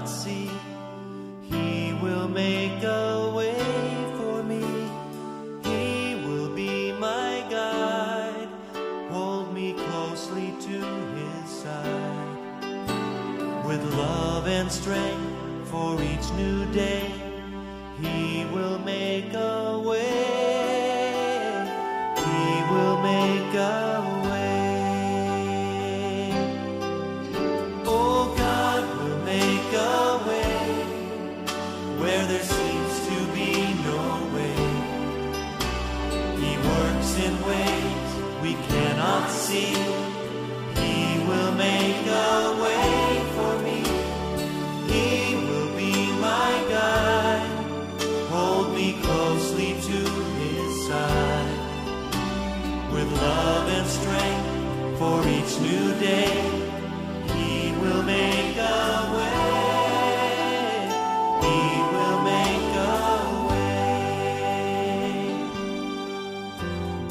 see. He will make a way for me. He will be my guide, hold me closely to his side. With love and strength for each new day, he will make a way. He will make a way. Oh, God will make a way where there seems to be no way. He works in ways we cannot see. He will make a way for me. He will be my guide, hold me closely to his side. With love and strength for each new day, he will make a way. He will make a way.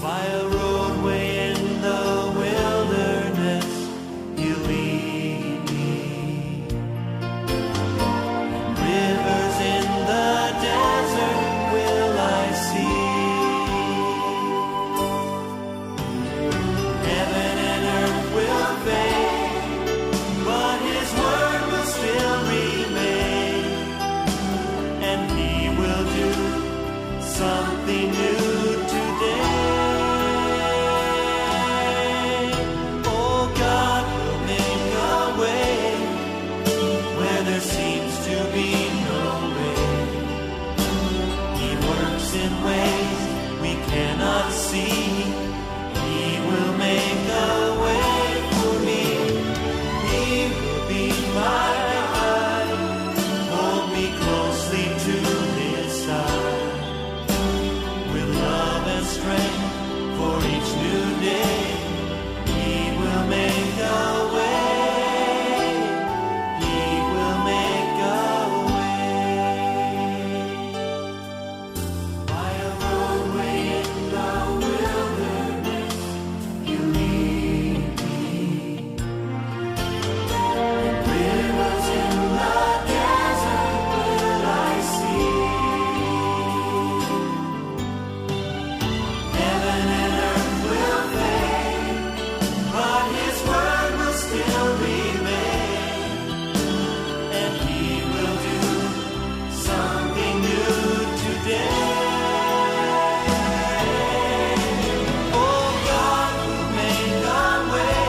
By a roadway in the wilderness, he'll lead me. Rivers in the desert will I see. Heaven and earth will fade, but his word will still remain. And he will do something new today. Oh, God will make a way where there seems to be no way. He works in ways we cannot see. He will make a way for me. He will be my guide, hold me closely to his side. With love and strength for each new day, he will make a way. He will make a way. By a roadway in the wilderness, you lead me. Rivers in the desert will I see. Heaven and earth will fade, but his word will still remain. And he will do something new today. Oh, God will make a way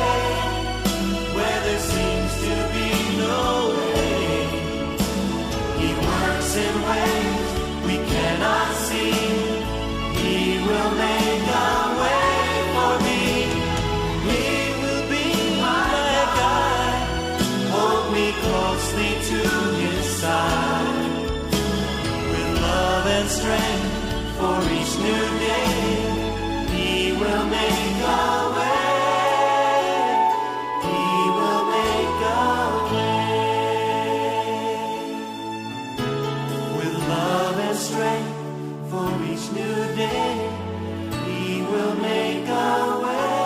where there seems to be no way. He works in ways we cannot see. He will make a way for me. He will be my guide, hold me closely to his side. With love and strength for each new day, he will make a way. He will make a way. With love and strength for each new day, he will make a way.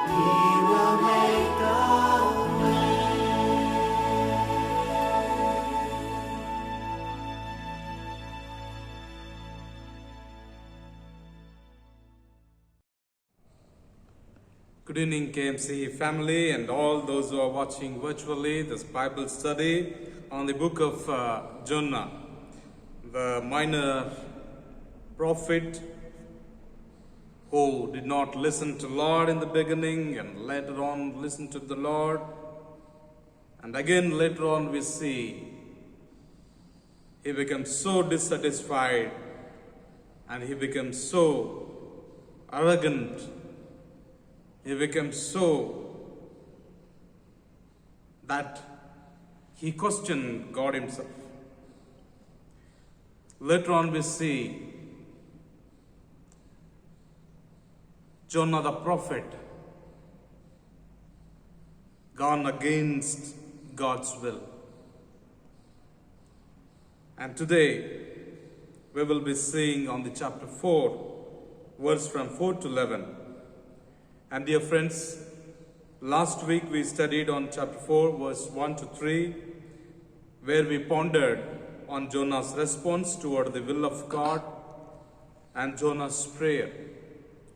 He will make a way. Good evening, KMC family, and all those who are watching virtually this Bible study on the book of Jonah, the minor prophet who did not listen to Lord in the beginning and later on listened to the Lord. And again later on we see he becomes so dissatisfied and he becomes so arrogant. He becomes so that he questioned God himself. Later on we see Jonah the prophet gone against God's will. And today we will be seeing on the chapter 4, verse from 4 to 11. And dear friends, last week we studied on chapter 4, verse 1 to 3, where we pondered on Jonah's response toward the will of God and Jonah's prayer.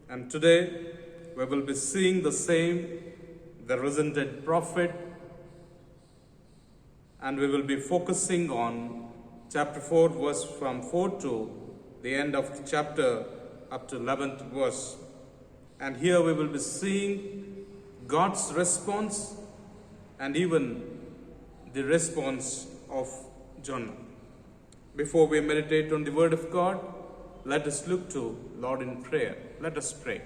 And today we will be seeing the same, the risen dead prophet, and we will be focusing on chapter 4, verse from 4 to the end of the chapter up to 11th verse. And here we will be seeing God's response and even the response of Jonah. Before we meditate on the word of God, let us look to Lord in prayer. Let us pray.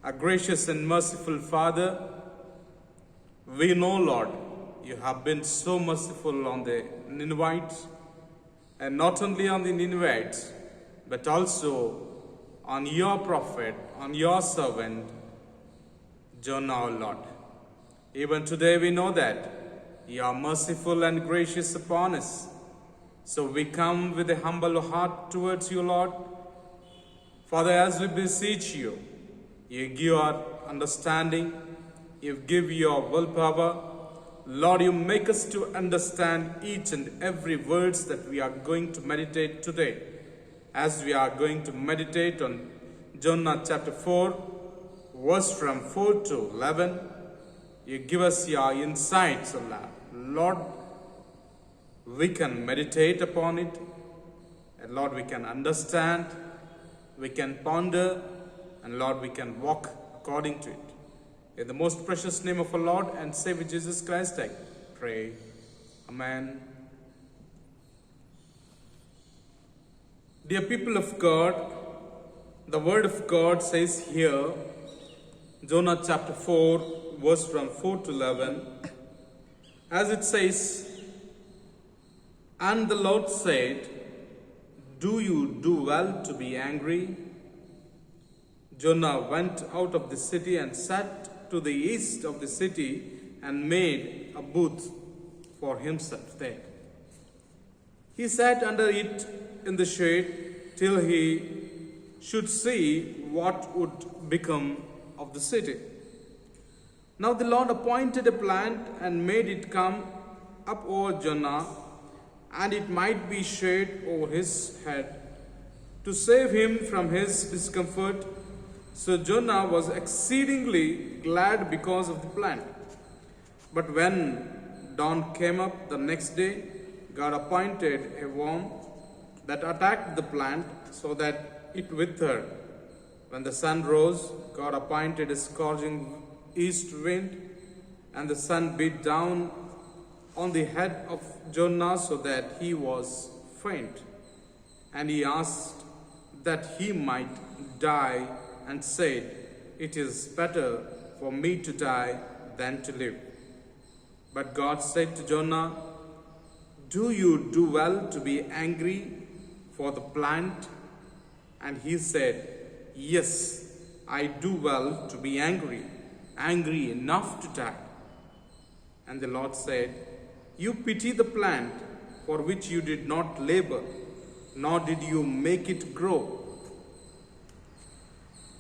Our gracious and merciful Father, we know, Lord, you have been so merciful on the Ninevites, and not only on the Ninevites, but also on your prophet, on your servant, Jonah, our Lord. Even today we know that you are merciful and gracious upon us. So we come with a humble heart towards you, Lord. Father, as we beseech you, you give our understanding, you give your willpower. Lord, you make us to understand each and every words that we are going to meditate today. As we are going to meditate on Jonah chapter 4, verse from 4 to 11, you give us your insights, Allah. Lord, we can meditate upon it, and Lord, we can understand, we can ponder, and Lord, we can walk according to it. In the most precious name of our Lord and Savior Jesus Christ, I pray. Amen. Dear people of God, the word of God says here, Jonah chapter 4, verse from 4 to 11, as it says, "And the Lord said, do you do well to be angry?" Jonah went out of the city and sat to the east of the city and made a booth for himself there. He sat under it in the shade till he should see what would become of the city. Now the Lord appointed a plant and made it come up over Jonah, and it might be shade over his head, to save him from his discomfort. So Jonah was exceedingly glad because of the plant. But when dawn came up the next day, God appointed a worm that attacked the plant so that it withered. When the sun rose, God appointed a scourging east wind, and the sun beat down on the head of Jonah so that he was faint. And he asked that he might die, and said, "It is better for me to die than to live." But God said to Jonah, "Do you do well to be angry for the plant?" And he said, "Yes, I do well to be angry, angry enough to die." And the Lord said, "You pity the plant for which you did not labor, nor did you make it grow,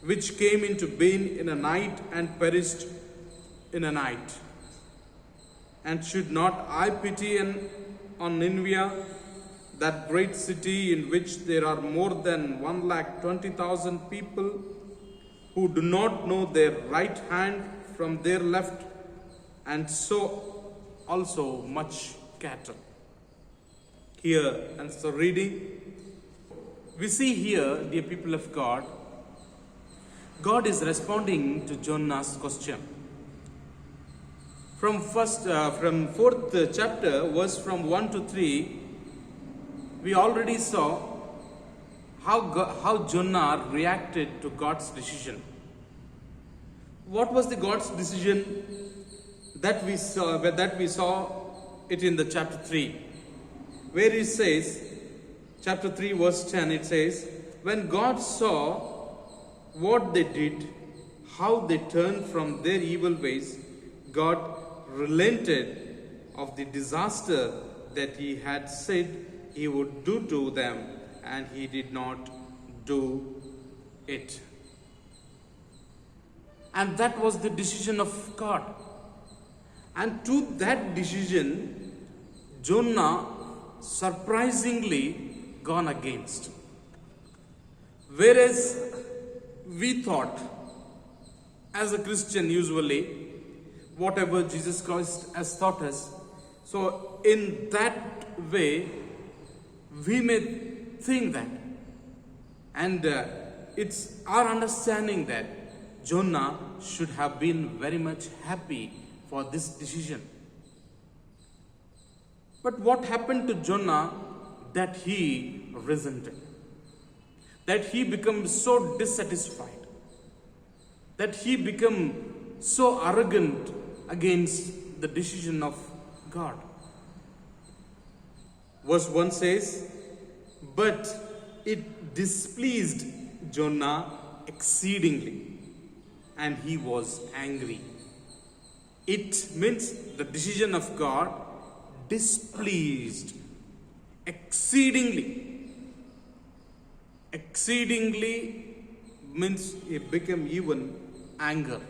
which came into being in a night and perished in a night. And should not I pity on Nineveh, that great city in which there are more than 120,000 people who do not know their right hand from their left, and so also much cattle?" Here, and so reading, we see here, dear people of God, God is responding to Jonah's question. From fourth chapter, verse from 1 to 3, we already saw how Jonah reacted to God's decision. What was the God's decision that we saw it in the chapter 3, where it says, chapter 3, verse 10, it says, "When God saw what they did, how they turned from their evil ways, God relented of the disaster that he had said he would do to them, and he did not do it." And that was the decision of God. And to that decision, Jonah surprisingly gone against. Whereas we thought, as a Christian usually, whatever Jesus Christ has taught us, so in that way, we may think that. And it's our understanding that Jonah should have been very much happy for this decision. But what happened to Jonah that he resented? That he became so dissatisfied? That he became so arrogant against the decision of God? Verse 1 says, "But it displeased Jonah exceedingly, and he was angry." It means the decision of God displeased exceedingly. Exceedingly means it became even anger.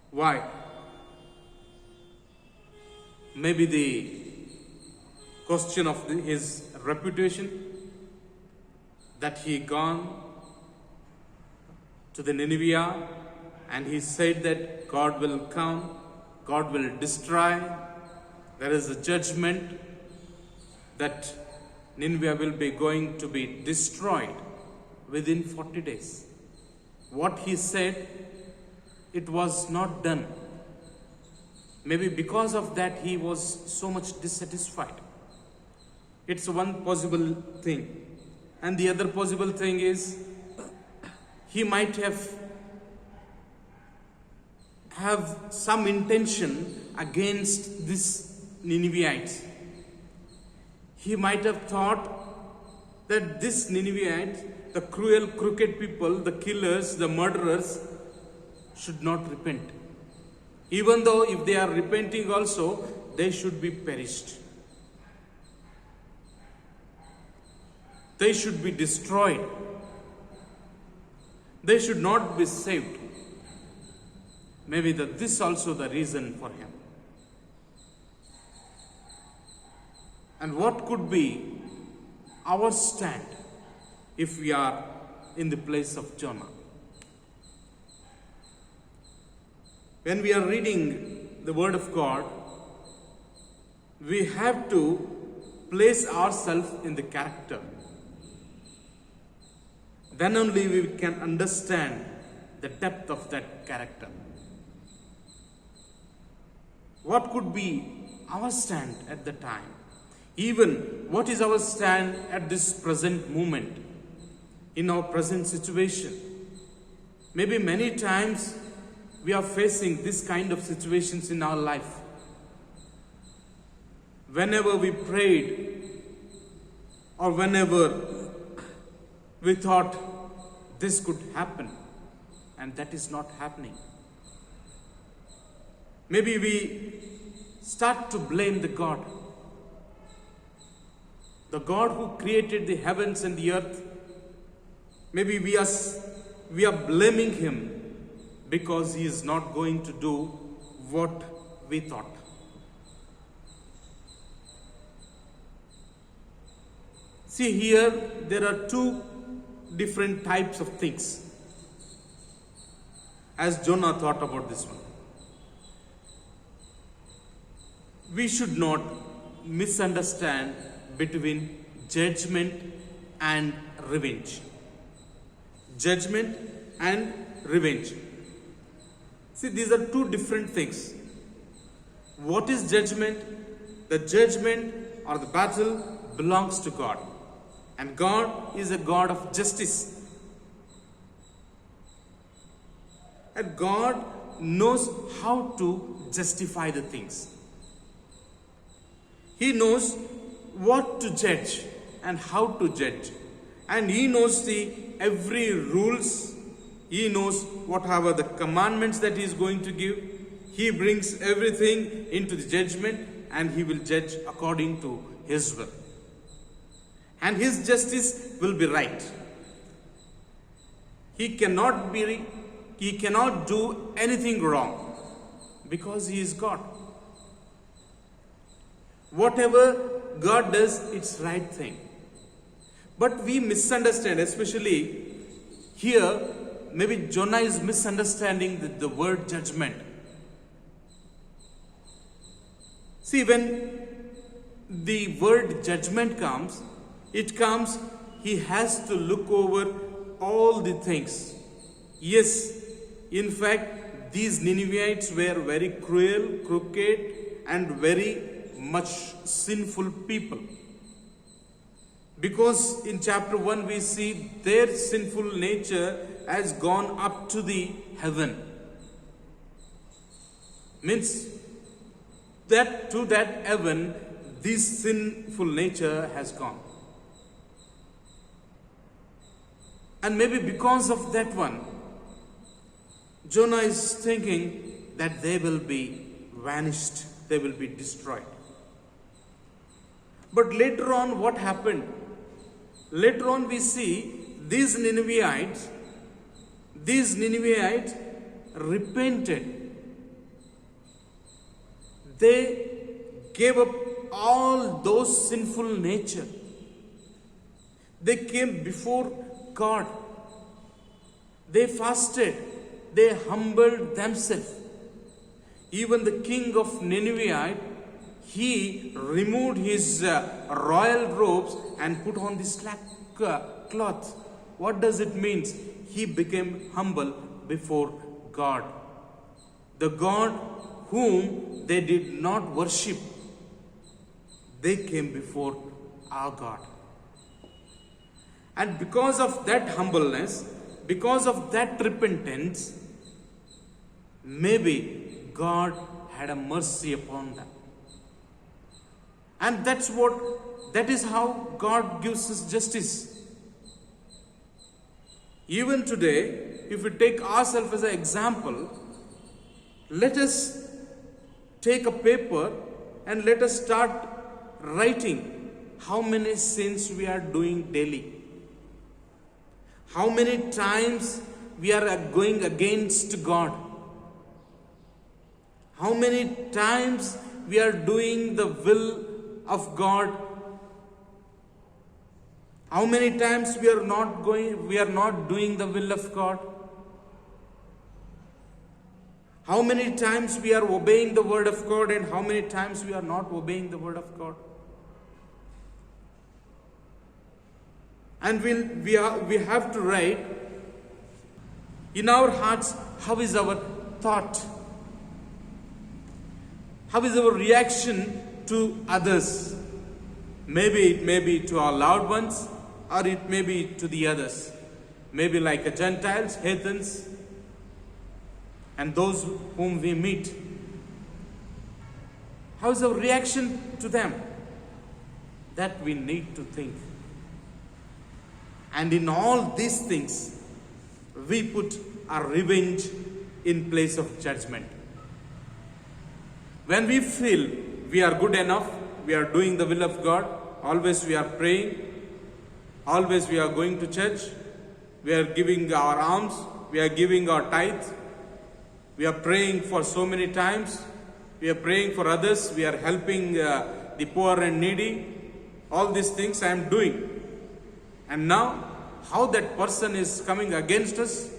Why? Maybe the question of his reputation, that he gone to the Nineveh and he said that God will come, God will destroy, there is a judgment that Nineveh will be going to be destroyed within 40 days. What he said, it was not done. Maybe because of that he was so much dissatisfied. It's one possible thing. And the other possible thing is, he might have some intention against this Ninevites. He might have thought that this Ninevites, the cruel, crooked people, the killers, the murderers, should not repent. Even though if they are repenting also, they should be perished. They should be destroyed. They should not be saved. Maybe this also the reason for him. And what could be our stand if we are in the place of Jonah? When we are reading the Word of God, we have to place ourselves in the character. Then only we can understand the depth of that character. What could be our stand at the time? Even what is our stand at this present moment, in our present situation? Maybe many times we are facing this kind of situations in our life. Whenever we prayed, or whenever we thought this could happen, and that is not happening. Maybe we start to blame the God who created the heavens and the earth. Maybe we are blaming him because he is not going to do what we thought. See, here there are two different types of things, as Jonah thought about this one. We should not misunderstand between judgment and revenge. Judgment and revenge. See, these are two different things. What is judgment? The judgment or the battle belongs to God. And God is a God of justice. And God knows how to justify the things. He knows what to judge and how to judge. And he knows every rules. He knows whatever the commandments that he is going to give. He brings everything into the judgment, and he will judge according to his will. And his justice will be right. He cannot do anything wrong because he is God. Whatever God does, it's right thing. But we misunderstand, especially here, maybe Jonah is misunderstanding the word judgment. See, when the word judgment comes, he has to look over all the things. Yes, in fact, these Ninevites were very cruel, crooked, and very much sinful people. Because in chapter 1 we see their sinful nature has gone up to the heaven. Means that to that heaven this sinful nature has gone. And maybe because of that one, Jonah is thinking that they will be vanished, they will be destroyed. But later on, what happened? Later on, we see these Ninevites repented. They gave up all those sinful nature. They came before God. They fasted. They humbled themselves. Even the king of Nineveh, he removed his royal robes and put on the slack cloth. What does it mean? He became humble before God. The God whom they did not worship, they came before our God. And because of that humbleness, because of that repentance, maybe God had a mercy upon them. And that is how God gives us justice. Even today, if we take ourselves as an example, let us take a paper and let us start writing how many sins we are doing daily. How many times we are going against God. How many times we are doing the will of God. How many times we are not doing the will of God. How many times we are obeying the word of God and how many times we are not obeying the word of God. And we have to write in our hearts, how is our thought? How is our reaction to others? Maybe it may be to our loved ones or it may be to the others. Maybe like the Gentiles, heathens, and those whom we meet. How is our reaction to them? That we need to think. And in all these things, we put our revenge in place of judgment. When we feel we are good enough, we are doing the will of God, always we are praying, always we are going to church, we are giving our alms, we are giving our tithe, we are praying for so many times, we are praying for others, we are helping the poor and needy, all these things I am doing. And now, how that person is coming against us,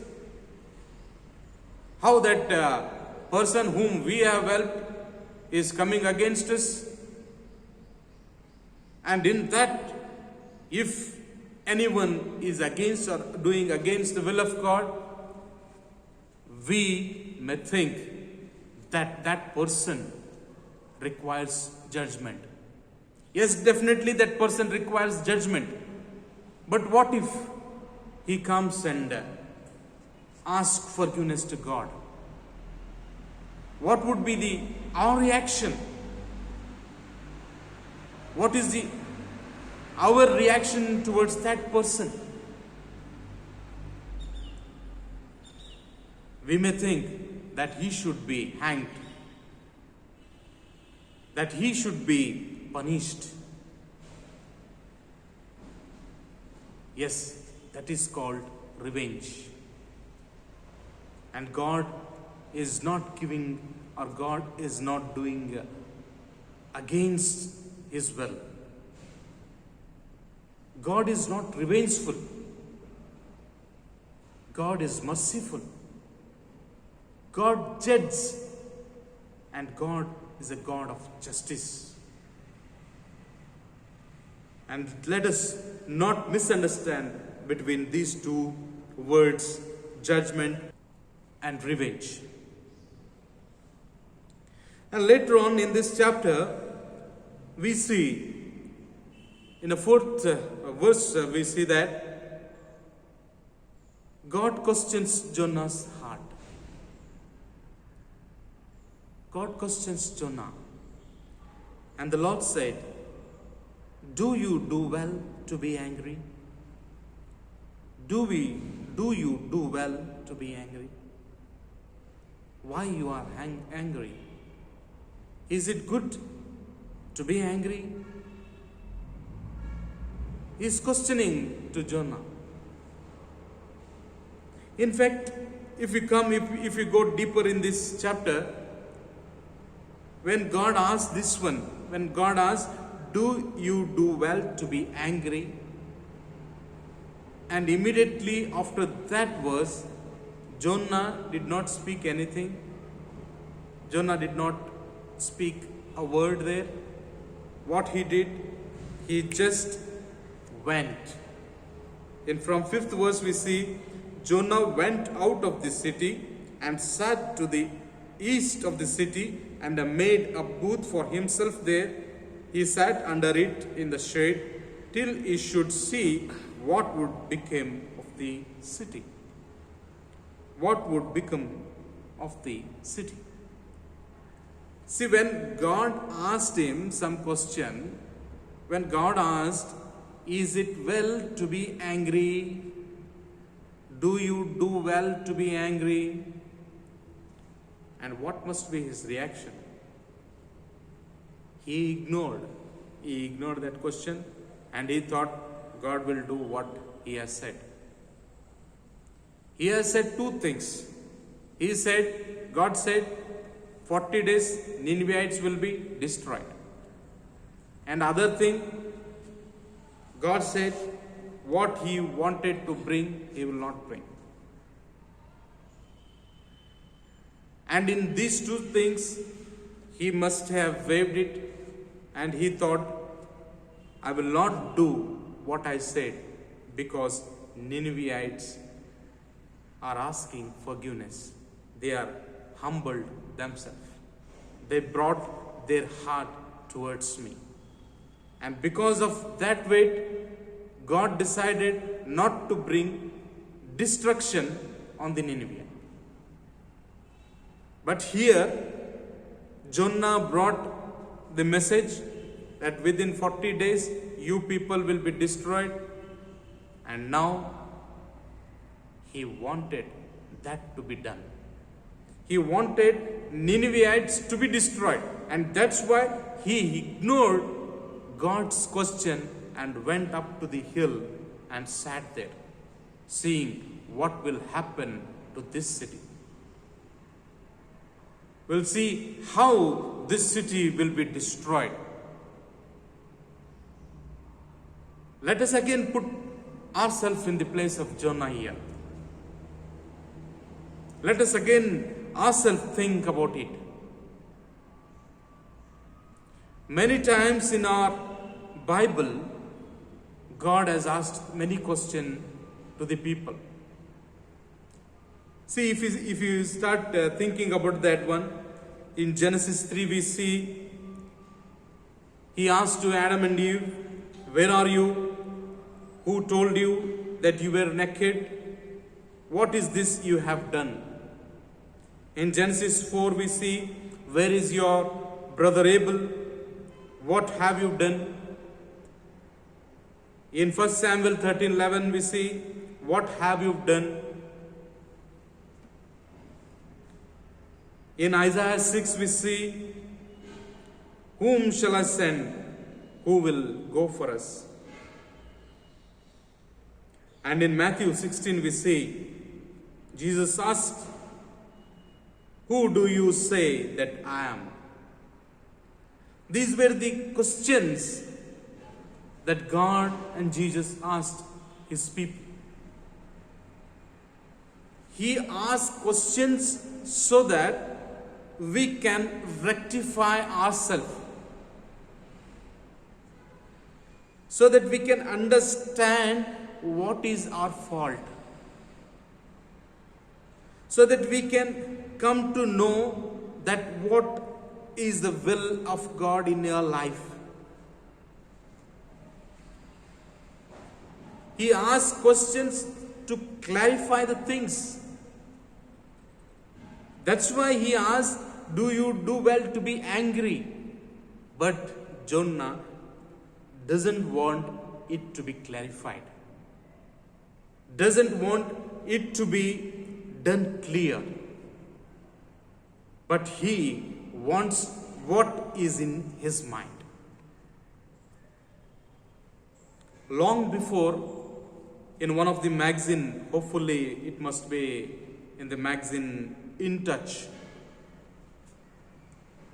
how that person whom we have helped is coming against us. And in that, if anyone is against or doing against the will of God, we may think that that person requires judgment. Yes, definitely that person requires judgment. But what if he comes and asks forgiveness to God? What would be our reaction? What is our reaction towards that person? We may think that he should be hanged, that he should be punished. Yes, that is called revenge. And God is not giving, or God is not doing against His will. God is not revengeful. God is merciful. God judges, and God is a God of justice. And let us not misunderstand between these two words, judgment and revenge. And later on in this chapter, we see, in the fourth verse, we see that God questions Jonah's heart. God questions Jonah. And the Lord said, "Do you do well to be angry? Do you do well to be angry? Why you are angry? Is it good to be angry?" He is questioning to Jonah. In fact, if we go deeper in this chapter, when God asks this one, when God asks, "Do you do well to be angry?" And immediately after that verse, Jonah did not speak anything. Jonah did not speak a word there. What he did, he just went. And from 5th verse we see, Jonah went out of the city and sat to the east of the city and made a booth for himself there. He sat under it in the shade till he should see what would become of the city. What would become of the city? See, when God asked him some question, when God asked, "Is it well to be angry? Do you do well to be angry?" And what must be his reaction? He ignored that question, and he thought God will do what he has said. He has said two things. God said, 40 days Ninevites will be destroyed. And other thing, God said, what he wanted to bring, he will not bring. And in these two things, he must have waived it, and he thought, "I will not do what I said, because Ninevites are asking forgiveness. They are humbled themselves. They brought their heart towards me." And because of that weight, God decided not to bring destruction on the Ninevites. But here, Jonah brought the message that within 40 days, you people will be destroyed. And now, he wanted that to be done. He wanted Ninevites to be destroyed. And that's why he ignored God's question and went up to the hill and sat there, seeing what will happen to this city. We'll see how this city will be destroyed. Let us again put ourselves in the place of Jonah here. Let us again ourselves think about it. Many times in our Bible, God has asked many questions to the people. See, if you start thinking about that one, in Genesis 3 we see, he asked to Adam and Eve, "Where are you? Who told you that you were naked? What is this you have done?" In Genesis 4 we see, "Where is your brother Abel? What have you done?" In 1 Samuel 13:11 we see, "What have you done?" In Isaiah 6 we see, "Whom shall I send? Who will go for us?" And in Matthew 16 we see, Jesus asked, "Who do you say that I am?" These were the questions that God and Jesus asked his people. He asked questions so that we can rectify ourselves, so that we can understand what is our fault, so that we can come to know that what is the will of God in your life. He asked questions to clarify the things. That's why he asked, do you do well to be angry? But Jonah doesn't want it to be clarified, doesn't want it to be done clear, but he wants what is in his mind. Long before, in one of the magazine, hopefully it must be in the magazine In Touch,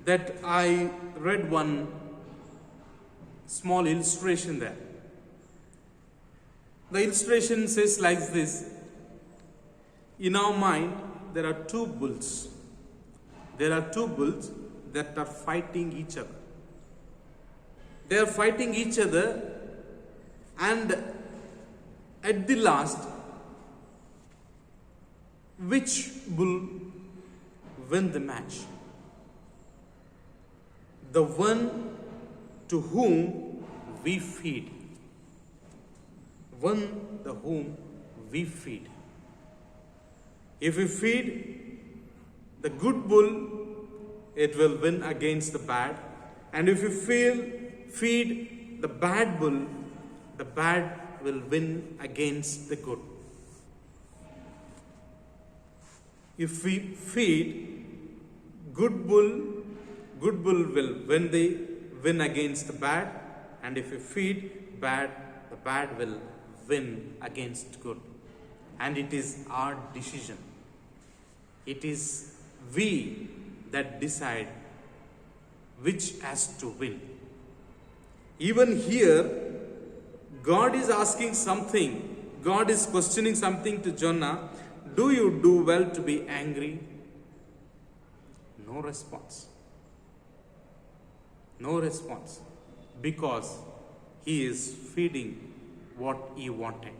that I read one small illustration there. The illustration says like this: in our mind, there are two bulls. There are two bulls that are fighting each other. They are fighting each other, and at the last, which bull win the match? The one to whom we feed. One to whom we feed. If we feed the good bull, it will win against the bad. And if we feed the bad bull, the bad will win against the good. If we feed good bull will win against the bad, and if we feed bad, the bad will win against good. And it is our decision. It is we that decide which has to win. Even here, God is asking something. God is questioning something to Jonah. Do you do well to be angry? No response. No response. Because he is feeding what he wanted.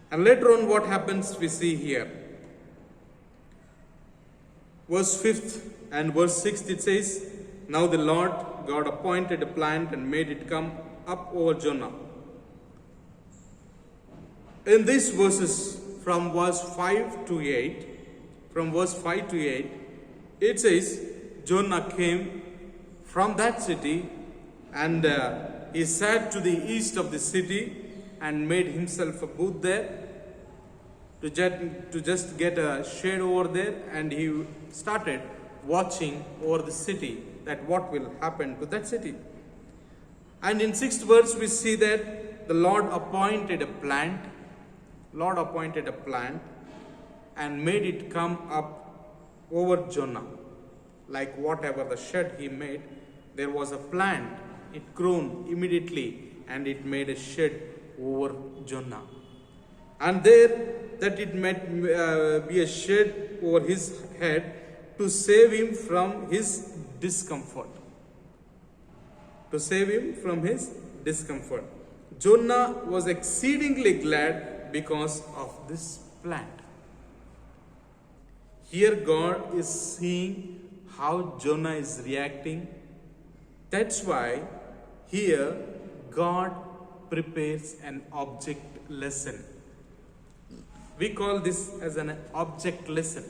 And later on, what happens we see here. Verse 5th and verse 6th, it says, now the Lord God appointed a plant and made it come up over Jonah. In these verses, from verse 5 to 8, it says, Jonah came from that city, and he sat to the east of the city and made himself a booth there to just get a shade over there, and he started watching over the city, that what will happen to that city. And in 6th verse, we see that the Lord appointed a plant and made it come up over Jonah. Like whatever the shed he made, there was a plant. It grown immediately, and it made a shed over Jonah. And there, that it might be a shed over his head to save him from his discomfort. To save him from his discomfort. Jonah was exceedingly glad because of this plant. Here God is seeing how Jonah is reacting. That's why here God prepares an object lesson. We call this as an object lesson.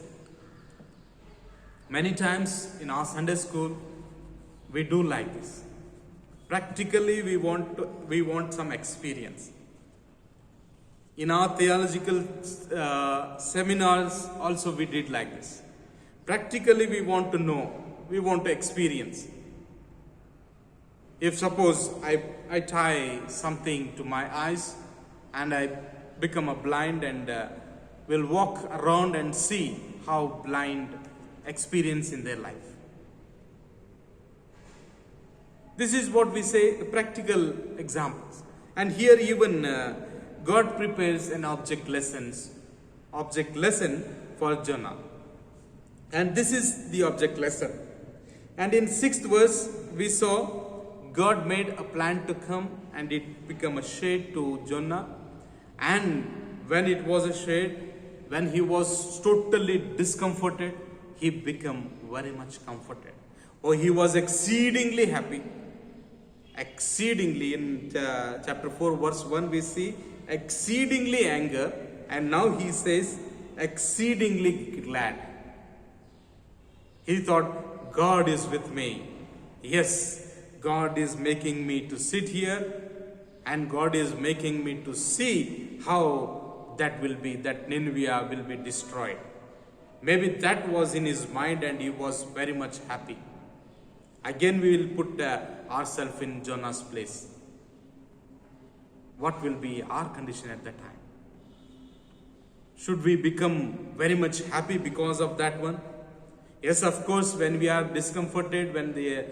Many times in our Sunday school, we do like this. Practically, we want some experience. In our theological seminars, also we did like this. Practically, we want to know, we want to experience. If suppose I tie something to my eyes and I become a blind and will walk around and see how blind experience in their life. This is what we say, practical examples. And here even God prepares an object lesson for Jonah. And this is the object lesson. And in 6th verse, we saw God made a plant to come and it became a shade to Jonah. And when it was a shade, when he was totally discomforted, he became very much comforted. Oh, he was exceedingly happy. Exceedingly, in chapter 4 verse 1 we see exceedingly anger, and now he says exceedingly glad. He thought, God is with me. Yes, God is making me to sit here, and God is making me to see how that Nineveh will be destroyed. Maybe that was in his mind and he was very much happy. Again, we will put ourselves in Jonah's place. What will be our condition at that time? Should we become very much happy because of that one? Yes, of course, when we are discomforted, when the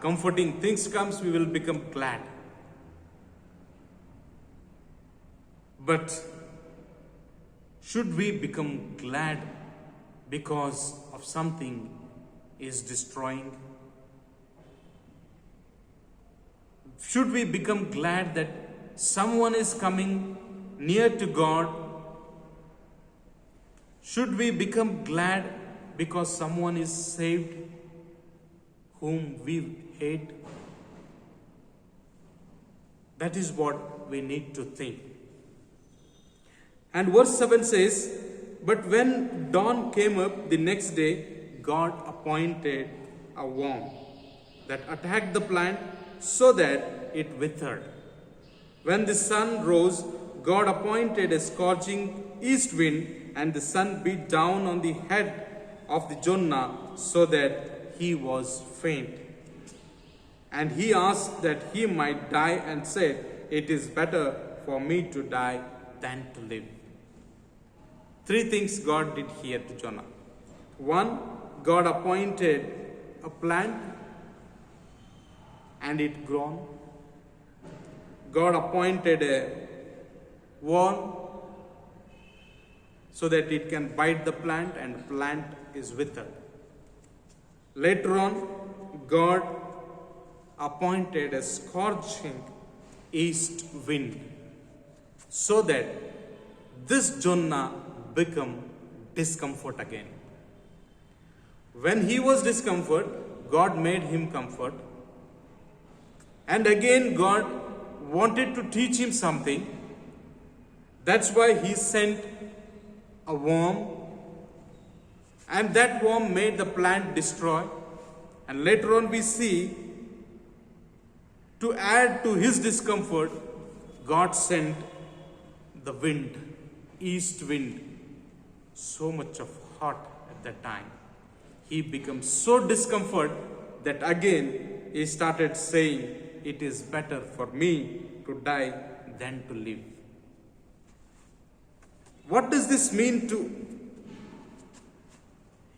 comforting things comes, we will become glad. But should we become glad because of something is destroying? Should we become glad that someone is coming near to God? Should we become glad because someone is saved whom we hate? That is what we need to think. And verse 7 says, but when dawn came up the next day, God appointed a worm that attacked the plant so that it withered. When the sun rose, God appointed a scorching east wind, and the sun beat down on the head of the Jonah so that he was faint. And he asked that he might die and said, it is better for me to die than to live. 3 things God did here to Jonah. 1, God appointed a plant and it grown. God appointed a worm so that it can bite the plant and plant is withered. Later on, God appointed a scorching east wind so that this Jonah become discomfort again. When he was discomfort, God made him comfort. And again, God wanted to teach him something. That's why he sent a worm. And that worm made the plant destroy. And later on we see, to add to his discomfort, God sent the wind, east wind, so much of hot at that time. He became so discomfort that again he started saying, it is better for me to die than to live. What does this mean to?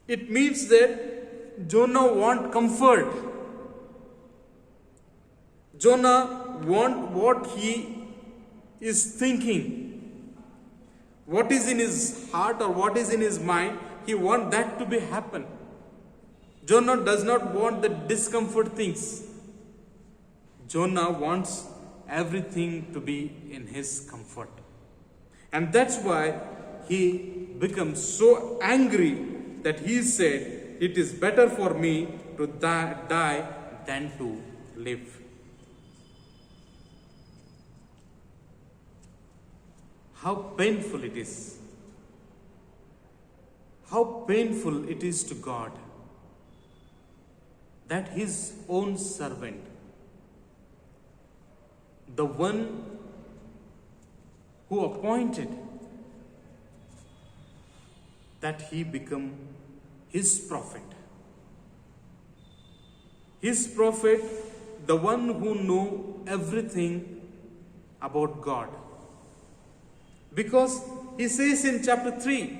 It means that Jonah wants comfort. Jonah wants what he is thinking. What is in his heart or what is in his mind, he wants that to be happen. Jonah does not want the discomfort things. Jonah wants everything to be in his comfort. And that's why he becomes so angry that he said, it is better for me to die than to live. How painful it is. How painful it is to God that his own servant, the one who appointed that he become his prophet. His prophet, the one who know everything about God. Because he says in chapter 3,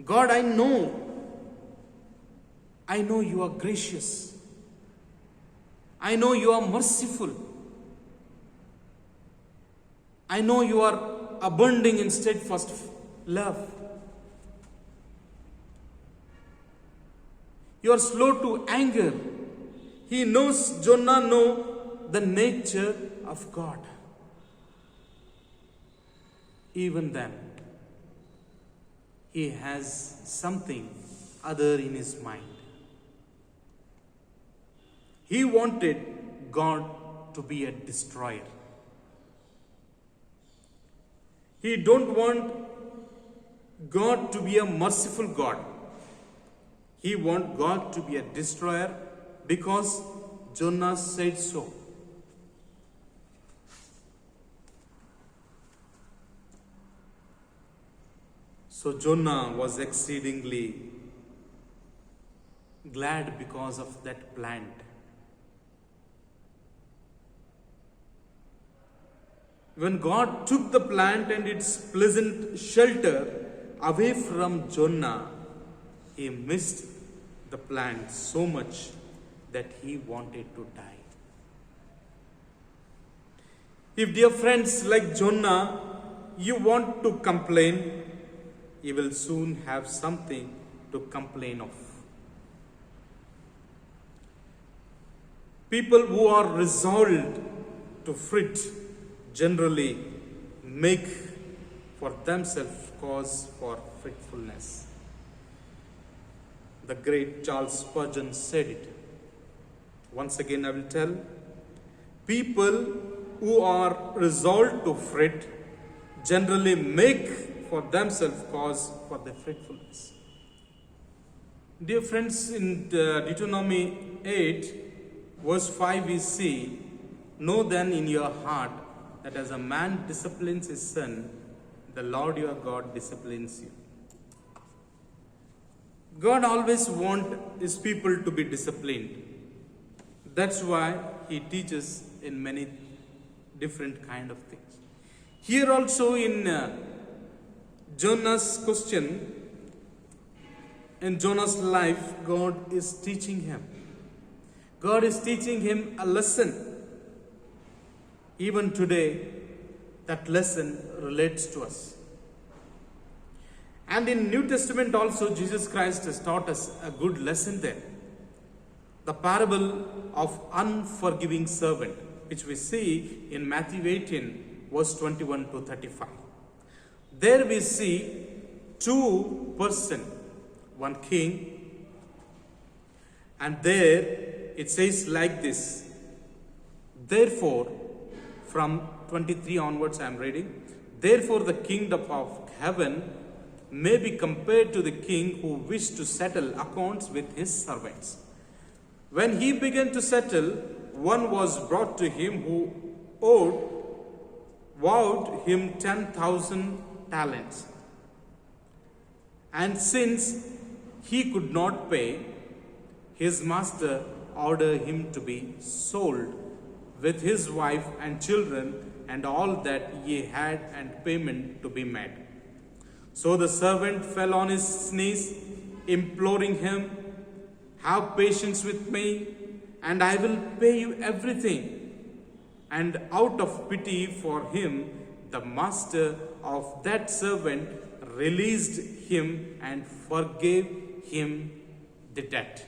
God, I know you are gracious. I know you are merciful. I know you are abounding in steadfast love. You are slow to anger. Jonah knows the nature of God. Even then, he has something other in his mind. He wanted God to be a destroyer. He don't want God to be a merciful God. He want God to be a destroyer because Jonah said so. So Jonah was exceedingly glad because of that plant. When God took the plant and its pleasant shelter away from Jonah, he missed the plant so much that he wanted to die. If, dear friends, like Jonah, you want to complain, you will soon have something to complain of. People who are resolved to fret generally make for themselves cause for fretfulness. The great Charles Spurgeon said it. Once again I will tell. People who are resolved to fret generally make for themselves cause for their fretfulness. Dear friends, in Deuteronomy 8, verse 5 we see, know then in your heart that as a man disciplines his son, the Lord your God disciplines you. God always wants his people to be disciplined. That's why he teaches in many different kind of things. Here also in Jonah's question, in Jonah's life, God is teaching him. God is teaching him a lesson. Even today, that lesson relates to us. And in New Testament also, Jesus Christ has taught us a good lesson there. The parable of unforgiving servant, which we see in Matthew 18, verse 21 to 35. There we see two persons, one king, and there it says like this. Therefore, from 23 onwards I am reading. Therefore the kingdom of heaven may be compared to the king who wished to settle accounts with his servants. When he began to settle, one was brought to him who vowed him 10,000 talents. And since he could not pay, his master ordered him to be sold with his wife and children and all that he had, and payment to be made. So the servant fell on his knees, imploring him, have patience with me, and I will pay you everything. And out of pity for him, the master of that servant released him and forgave him the debt.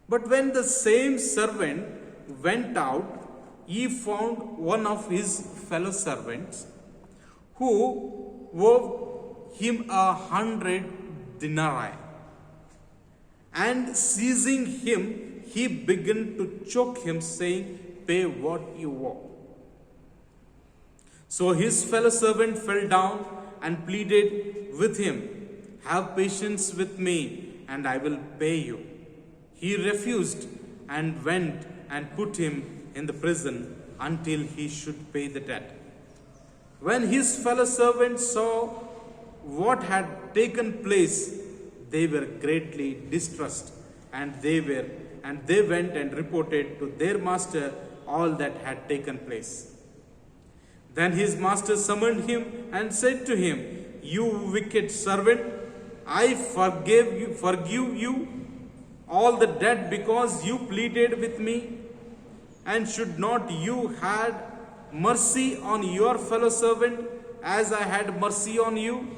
But when the same servant went out, he found one of his fellow servants who owed him 100 denarii. And seizing him, he began to choke him, saying, pay what you owe. So his fellow servant fell down and pleaded with him, have patience with me, and I will pay you. He refused and went and put him in the prison until he should pay the debt. When his fellow servants saw what had taken place, they were greatly distressed, and they went and reported to their master all that had taken place. Then his master summoned him and said to him, you wicked servant, I forgive you all the debt because you pleaded with me And should not you had mercy on your fellow servant as I had mercy on you?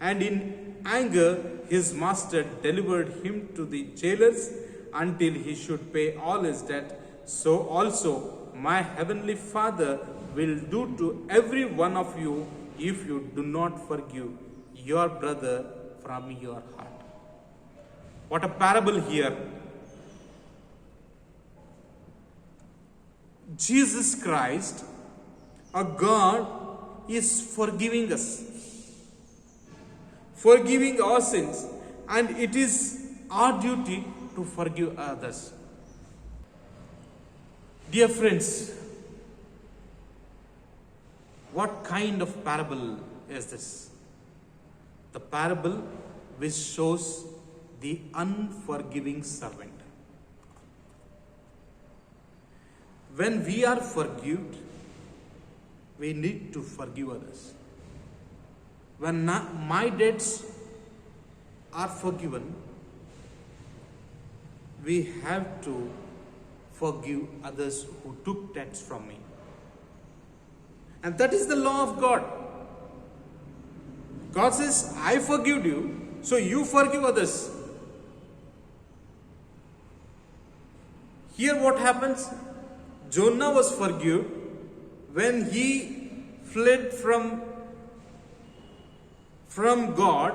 And in anger his master delivered him to the jailers until he should pay all his debt. So also my heavenly Father will do to every one of you if you do not forgive your brother from your heart. What a parable here. Jesus Christ, a God, is forgiving us, forgiving our sins, and it is our duty to forgive others. Dear friends, what kind of parable is this? The parable which shows the unforgiving servant. When we are forgiven, we need to forgive others. When my debts are forgiven, we have to forgive others who took debts from me. And that is the law of God. God says, I forgive you, so you forgive others. Here what happens? Jonah was forgiven when he fled from God.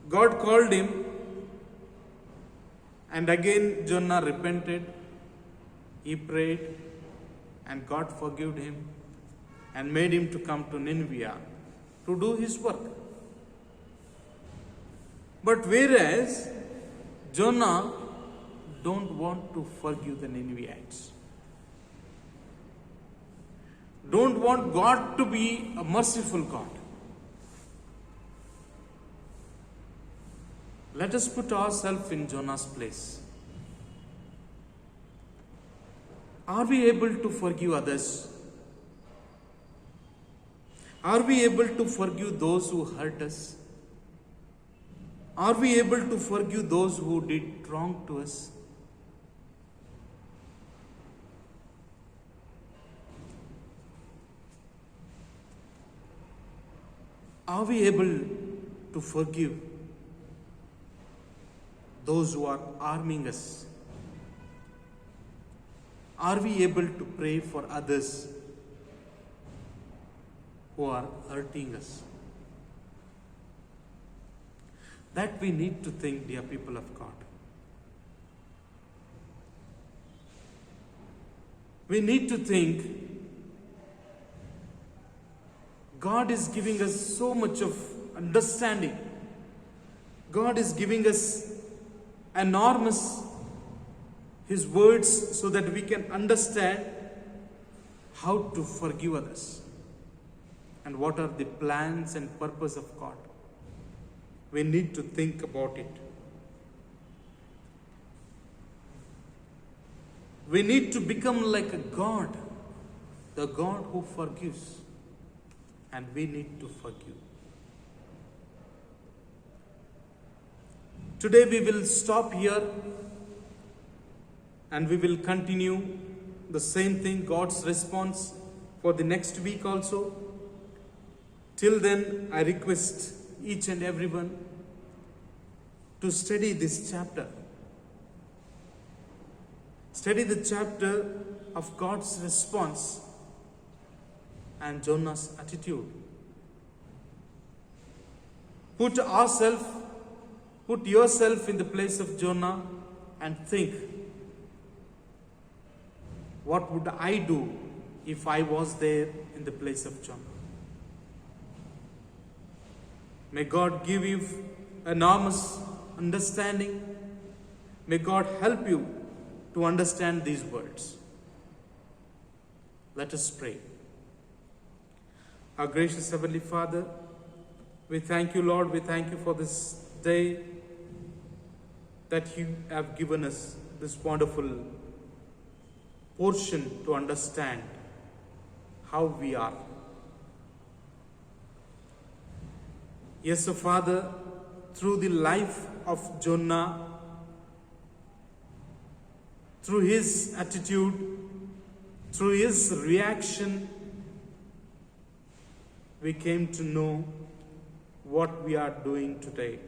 God called him, and again Jonah repented. He prayed, and God forgave him and made him to come to Nineveh to do his work. But whereas Jonah don't want to forgive the Ninevites, don't want God to be a merciful God. Let us put ourselves in Jonah's place. Are we able to forgive others? Are we able to forgive those who hurt us? Are we able to forgive those who did wrong to us? Are we able to forgive those who are harming us? Are we able to pray for others who are hurting us? That we need to think, dear people of God. We need to think God is giving us so much of understanding. God is giving us enormous His words so that we can understand how to forgive others and what are the plans and purpose of God. We need to think about it. We need to become like a God, the God who forgives, and we need to forgive. Today we will stop here and we will continue the same thing, God's response, for the next week also. Till then, I request each and everyone to study this chapter. Study the chapter of God's response and Jonah's attitude. Put yourself in the place of Jonah and think, what would I do if I was there in the place of Jonah? May God give you enormous understanding. May God help you to understand these words. Let us pray. Our gracious Heavenly Father, we thank you, Lord. We thank you for this day that you have given us this wonderful portion to understand how we are. Yes, so Father, through the life of Jonah, through his attitude, through his reaction, we came to know what we are doing today.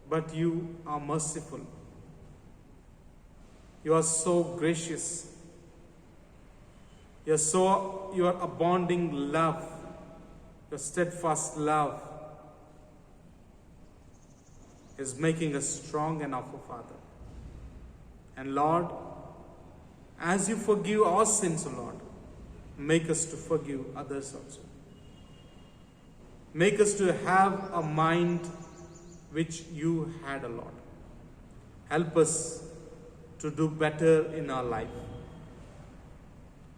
But you are merciful. You are so gracious. Your abounding love, your steadfast love is making us strong enough, O Father. And Lord, as you forgive our sins, O Lord, make us to forgive others also. Make us to have a mind which you had, O Lord. Help us to do better in our life.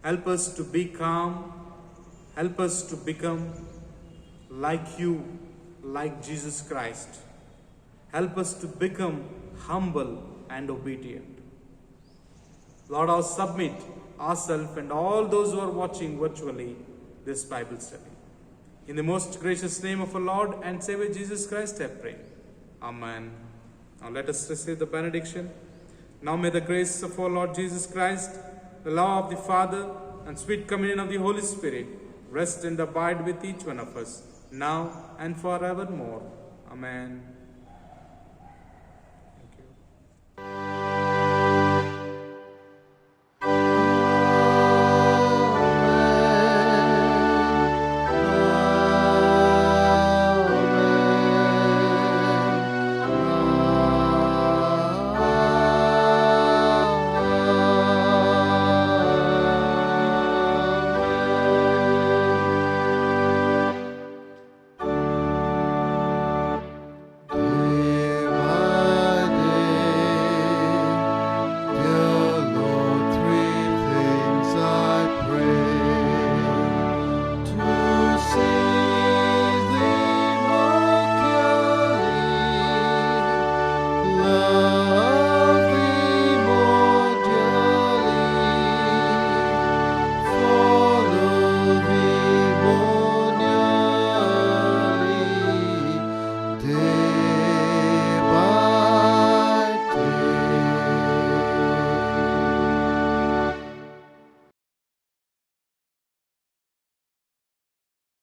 Help us to be calm. Help us to become like you, like Jesus Christ. Help us to become humble and obedient. Lord, I submit ourselves and all those who are watching virtually this Bible study. In the most gracious name of our Lord and Savior Jesus Christ, I pray. Amen. Now let us receive the benediction. Now may the grace of our Lord Jesus Christ, the love of the Father, and sweet communion of the Holy Spirit rest and abide with each one of us, now and forevermore. Amen.